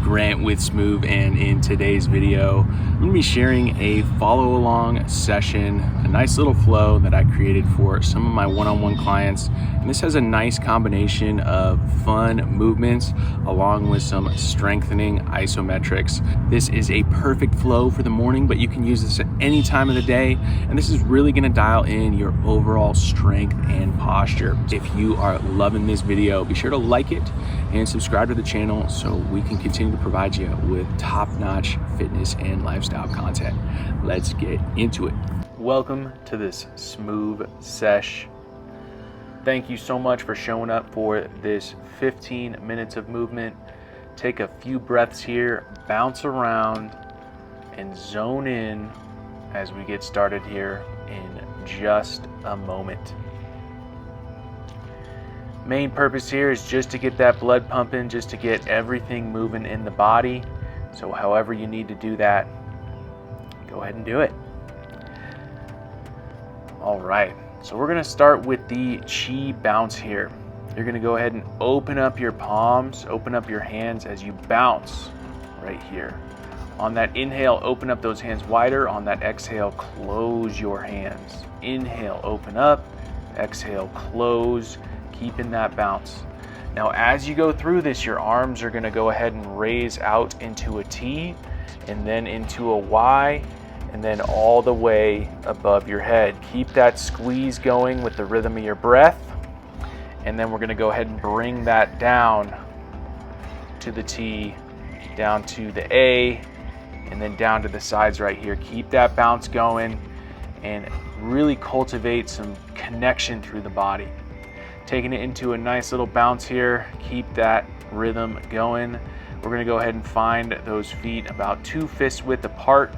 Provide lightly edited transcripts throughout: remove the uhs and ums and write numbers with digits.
Grant with Smooth, and in today's video I'm going to be sharing a follow along session, a nice little flow that I created for some of my one-on-one clients. And this has a nice combination of fun movements along with some strengthening isometrics. This is a perfect flow for the morning, but you can use this at any time of the day, and this is really going to dial in your overall strength and posture. If you are loving this video, be sure to like it and subscribe to the channel so we can continue to provide you with top-notch fitness and lifestyle content. Let's get into it. Welcome to this Smooth Sesh. Thank you so much for showing up for this 15 minutes of movement. Take a few breaths here, bounce around, and zone in as we get started here in just a moment. Main purpose here is just to get that blood pumping, just to get everything moving in the body. So however you need to do that, go ahead and do it. All right, so we're gonna start with the chi bounce here. You're gonna go ahead and open up your palms, open up your hands as you bounce right here. On that inhale, open up those hands wider. On that exhale, close your hands. Inhale, open up. Exhale, close. Keeping that bounce. Now as you go through this, your arms are going to go ahead and raise out into a T, and then into a Y, and then all the way above your head. Keep that squeeze going with the rhythm of your breath, and then we're going to go ahead and bring that down to the T, down to the A, and then down to the sides right here. Keep that bounce going and really cultivate some connection through the body. Taking it into a nice little bounce here. Keep that rhythm going. We're gonna go ahead and find those feet about 2 fist width apart,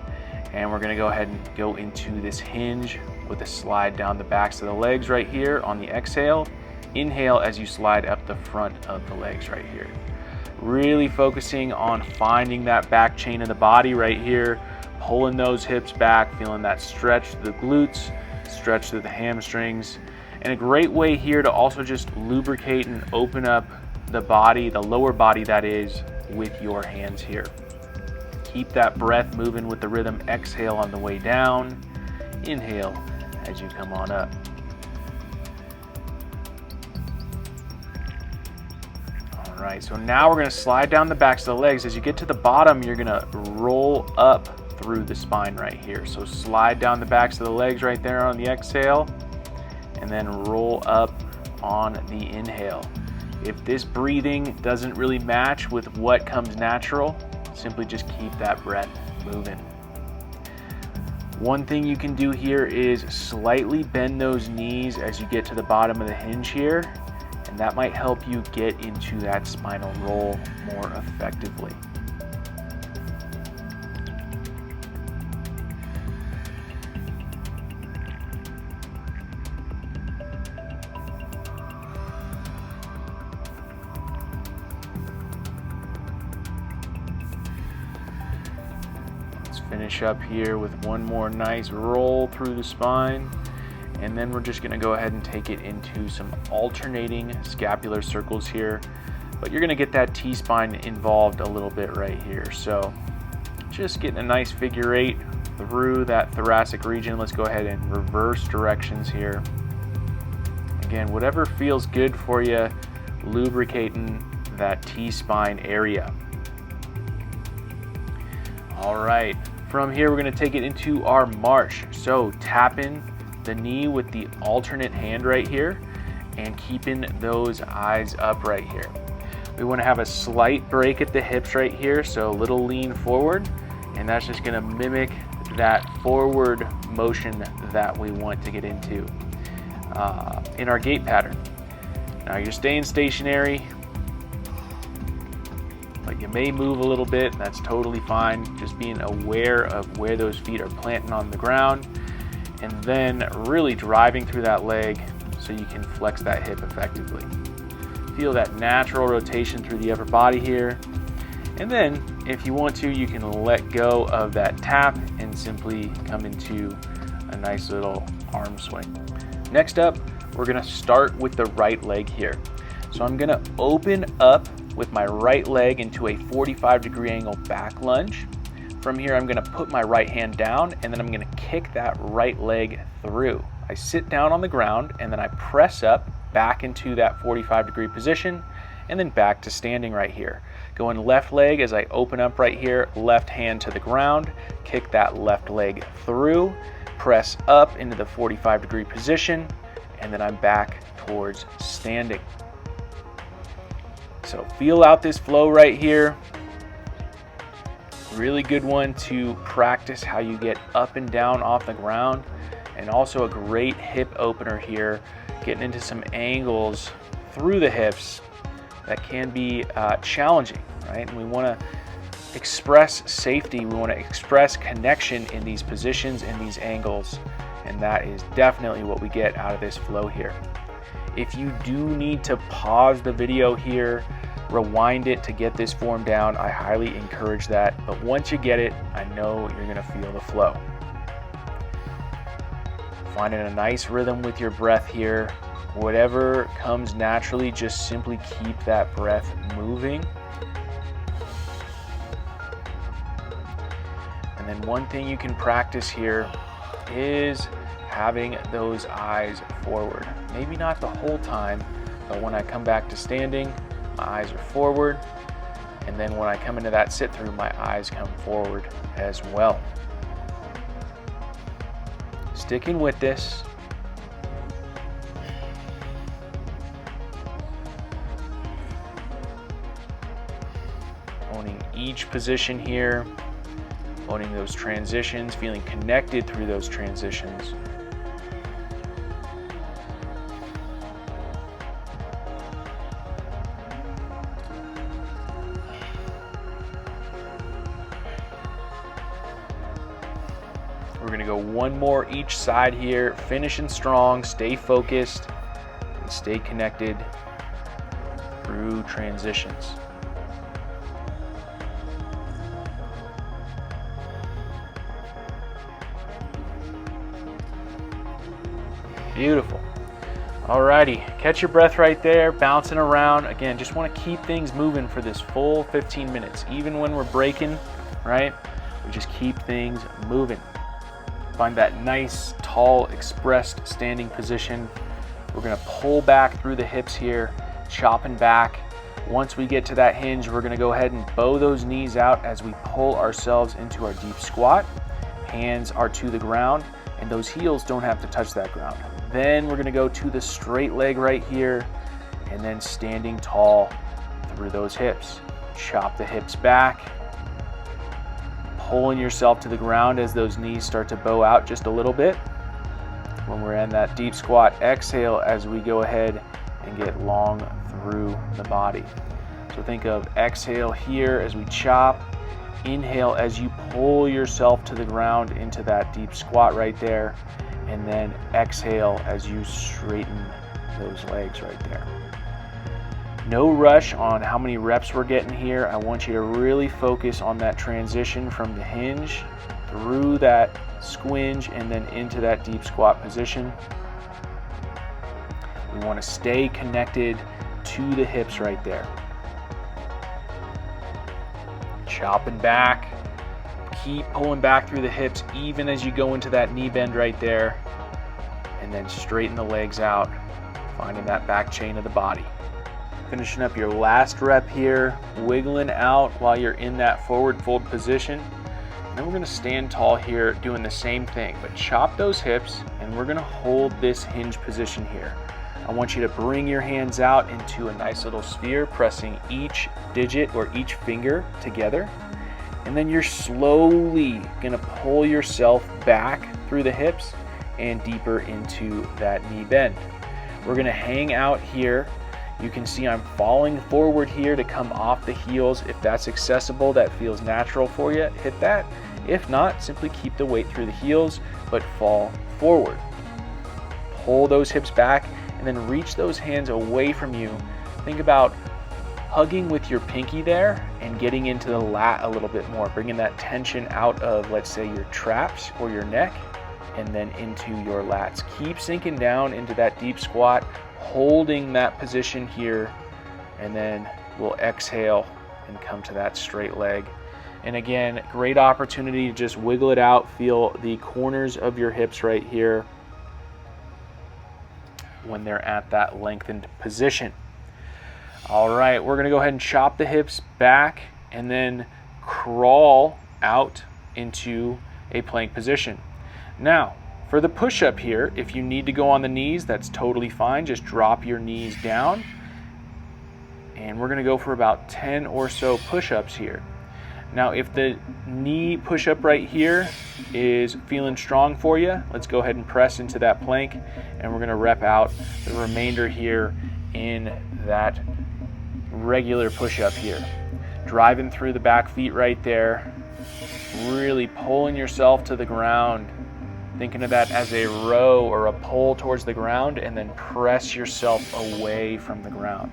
and we're gonna go ahead and go into this hinge with a slide down the backs of the legs right here on the exhale. Inhale as you slide up the front of the legs right here. Really focusing on finding that back chain of the body right here, pulling those hips back, feeling that stretch through the glutes, stretch through the hamstrings. And a great way here to also just lubricate and open up the body, the lower body that is, with your hands here. Keep that breath moving with the rhythm. Exhale on the way down. Inhale as you come on up. All right, so now we're gonna slide down the backs of the legs. As you get to the bottom, you're gonna roll up through the spine right here. So slide down the backs of the legs right there on the exhale, and then roll up on the inhale. If this breathing doesn't really match with what comes natural, simply just keep that breath moving. One thing you can do here is slightly bend those knees as you get to the bottom of the hinge here, and that might help you get into that spinal roll more effectively. Finish up here with one more nice roll through the spine, and then we're just going to go ahead and take it into some alternating scapular circles here, but you're going to get that T-spine involved a little bit right here. So just getting a nice figure 8 through that thoracic region. Let's go ahead and reverse directions here. Again, whatever feels good for you, lubricating that T-spine area. All right. From here, we're gonna take it into our march. So tapping the knee with the alternate hand right here and keeping those eyes up right here. We wanna have a slight break at the hips right here, so a little lean forward, and that's just gonna mimic that forward motion that we want to get into in our gait pattern. Now you're staying stationary, but you may move a little bit, and that's totally fine. Just being aware of where those feet are planting on the ground, and then really driving through that leg so you can flex that hip effectively. Feel that natural rotation through the upper body here. And then if you want to, you can let go of that tap and simply come into a nice little arm swing. Next up, we're gonna start with the right leg here. So I'm gonna open up with my right leg into a 45-degree angle back lunge. From here, I'm gonna put my right hand down and then I'm gonna kick that right leg through. I sit down on the ground and then I press up back into that 45-degree position and then back to standing right here. Going left leg as I open up right here, left hand to the ground, kick that left leg through, press up into the 45-degree position, and then I'm back towards standing. So feel out this flow right here. Really good one to practice how you get up and down off the ground, and also a great hip opener here, getting into some angles through the hips that can be challenging, right? And we want to express safety, we want to express connection in these positions and these angles, and that is definitely what we get out of this flow here. If you do need to pause the video here, rewind it to get this form down, I highly encourage that, but once you get it, I know you're going to feel the flow. Finding a nice rhythm with your breath here. Whatever comes naturally, just simply keep that breath moving. And then one thing you can practice here is having those eyes forward. Maybe not the whole time, but when I come back to standing, my eyes are forward, and then when I come into that sit through, my eyes come forward as well. Sticking with this. Owning each position here, owning those transitions, feeling connected through those transitions. We're going to go one more each side here, finishing strong, stay focused, and stay connected through transitions. Beautiful. Alrighty, catch your breath right there, bouncing around. Again, just want to keep things moving for this full 15 minutes. Even when we're breaking, right? We just keep things moving. Find that nice, tall, expressed standing position. We're gonna pull back through the hips here, chopping back. Once we get to that hinge, we're gonna go ahead and bow those knees out as we pull ourselves into our deep squat. Hands are to the ground, and those heels don't have to touch that ground. Then we're gonna go to the straight leg right here, and then standing tall through those hips. Chop the hips back, pulling yourself to the ground as those knees start to bow out just a little bit. When we're in that deep squat, exhale as we go ahead and get long through the body. So think of exhale here as we chop, inhale as you pull yourself to the ground into that deep squat right there, and then exhale as you straighten those legs right there. No rush on how many reps we're getting here. I want you to really focus on that transition from the hinge through that squinge and then into that deep squat position. We want to stay connected to the hips right there. Chopping back, keep pulling back through the hips even as you go into that knee bend right there, and then straighten the legs out, finding that back chain of the body. Finishing up your last rep here, wiggling out while you're in that forward fold position. And then we're gonna stand tall here doing the same thing, but chop those hips and we're gonna hold this hinge position here. I want you to bring your hands out into a nice little sphere, pressing each digit or each finger together. And then you're slowly gonna pull yourself back through the hips and deeper into that knee bend. We're gonna hang out here. You can see I'm falling forward here to come off the heels. If that's accessible, that feels natural for you, hit that. If not, simply keep the weight through the heels, but fall forward. Pull those hips back and then reach those hands away from you. Think about hugging with your pinky there and getting into the lat a little bit more, bringing that tension out of, let's say, your traps or your neck and then into your lats. Keep sinking down into that deep squat, holding that position here, and then we'll exhale and come to that straight leg. And again, great opportunity to just wiggle it out. Feel the corners of your hips right here when they're at that lengthened position. All right, we're gonna go ahead and chop the hips back and then crawl out into a plank position. Now, for the push-up here, if you need to go on the knees, that's totally fine. Just drop your knees down. And we're gonna go for about 10 or so push-ups here. Now, if the knee push-up right here is feeling strong for you, let's go ahead and press into that plank, and we're gonna rep out the remainder here in that regular push-up here. Driving through the back feet right there, really pulling yourself to the ground, thinking of that as a row or a pull towards the ground, and then press yourself away from the ground.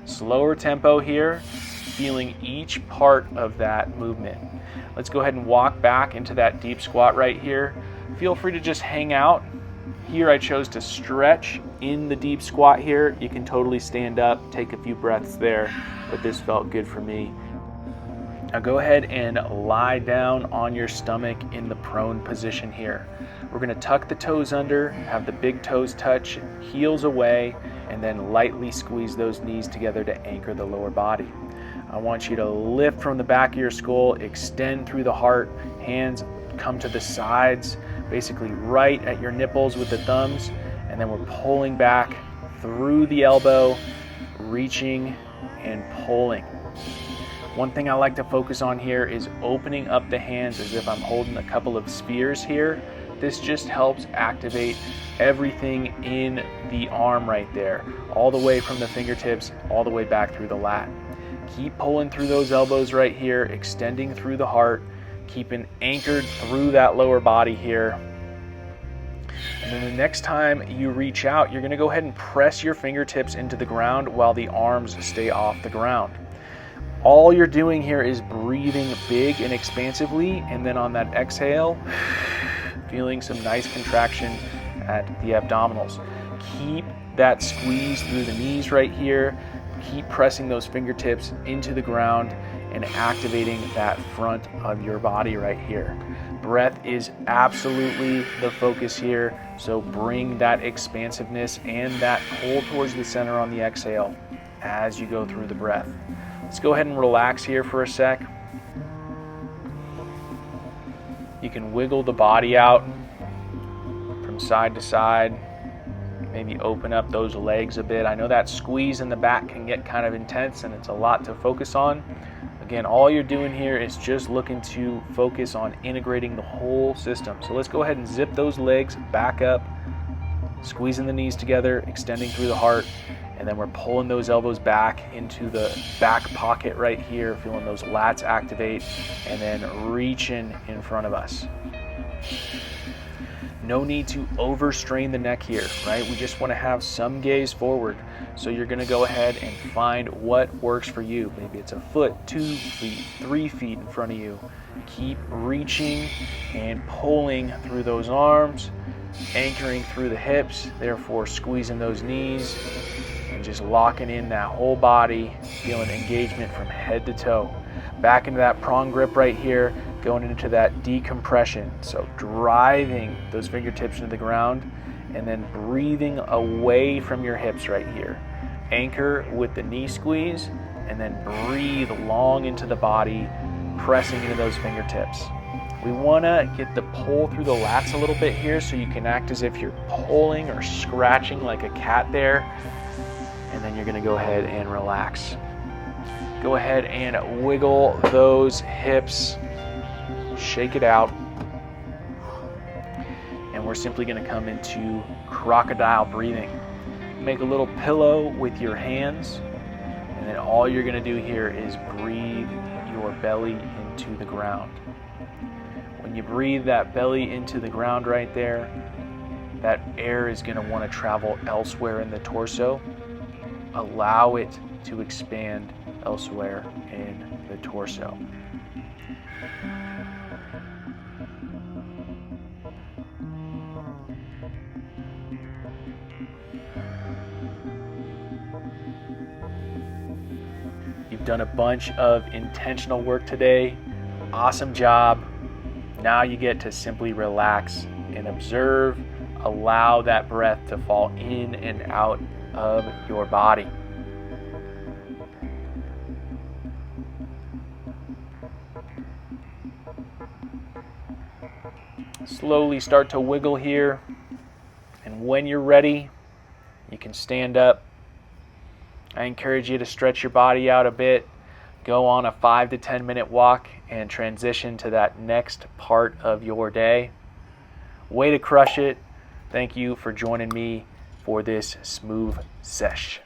Slower tempo here, feeling each part of that movement. Let's go ahead and walk back into that deep squat right here. Feel free to just hang out. Here I chose to stretch in the deep squat here. You can totally stand up, take a few breaths there, but this felt good for me. Now go ahead and lie down on your stomach in the prone position here. We're gonna tuck the toes under, have the big toes touch, heels away, and then lightly squeeze those knees together to anchor the lower body. I want you to lift from the back of your skull, extend through the heart, hands come to the sides, basically right at your nipples with the thumbs, and then we're pulling back through the elbow, reaching and pulling. One thing I like to focus on here is opening up the hands as if I'm holding a couple of spears here. This just helps activate everything in the arm right there, all the way from the fingertips, all the way back through the lat. Keep pulling through those elbows right here, extending through the heart, keeping anchored through that lower body here. And then the next time you reach out, you're gonna go ahead and press your fingertips into the ground while the arms stay off the ground. All you're doing here is breathing big and expansively, and then on that exhale, feeling some nice contraction at the abdominals. Keep that squeeze through the knees right here. Keep pressing those fingertips into the ground and activating that front of your body right here. Breath is absolutely the focus here, so bring that expansiveness and that pull towards the center on the exhale as you go through the breath. Let's go ahead and relax here for a sec. You can wiggle the body out from side to side. Maybe open up those legs a bit. I know that squeeze in the back can get kind of intense and it's a lot to focus on. Again, all you're doing here is just looking to focus on integrating the whole system. So let's go ahead and zip those legs back up, squeezing the knees together, extending through the heart, and then we're pulling those elbows back into the back pocket right here, feeling those lats activate, and then reaching in front of us. No need to overstrain the neck here, right? We just want to have some gaze forward. So you're going to go ahead and find what works for you. Maybe it's a foot, 2 feet, 3 feet in front of you. Keep reaching and pulling through those arms, anchoring through the hips, therefore squeezing those knees, and just locking in that whole body, feeling engagement from head to toe. Back into that prong grip right here, going into that decompression. So driving those fingertips into the ground and then breathing away from your hips right here. Anchor with the knee squeeze and then breathe long into the body, pressing into those fingertips. We want to get the pull through the lats a little bit here so you can act as if you're pulling or scratching like a cat there. And then you're going to go ahead and relax. Go ahead and wiggle those hips, shake it out, and we're simply going to come into crocodile breathing. Make a little pillow with your hands, and then all you're going to do here is breathe your belly into the ground. When you breathe that belly into the ground right there, that air is going to want to travel elsewhere in the torso. Allow it to expand elsewhere in the torso. done a bunch of intentional work today. Awesome job. Now you get to simply relax and observe. Allow that breath to fall in and out of your body. Slowly start to wiggle here, and when you're ready, you can stand up. I encourage you to stretch your body out a bit, go on a 5 to 10 minute walk, and transition to that next part of your day. Way to crush it. Thank you for joining me for this smooth sesh.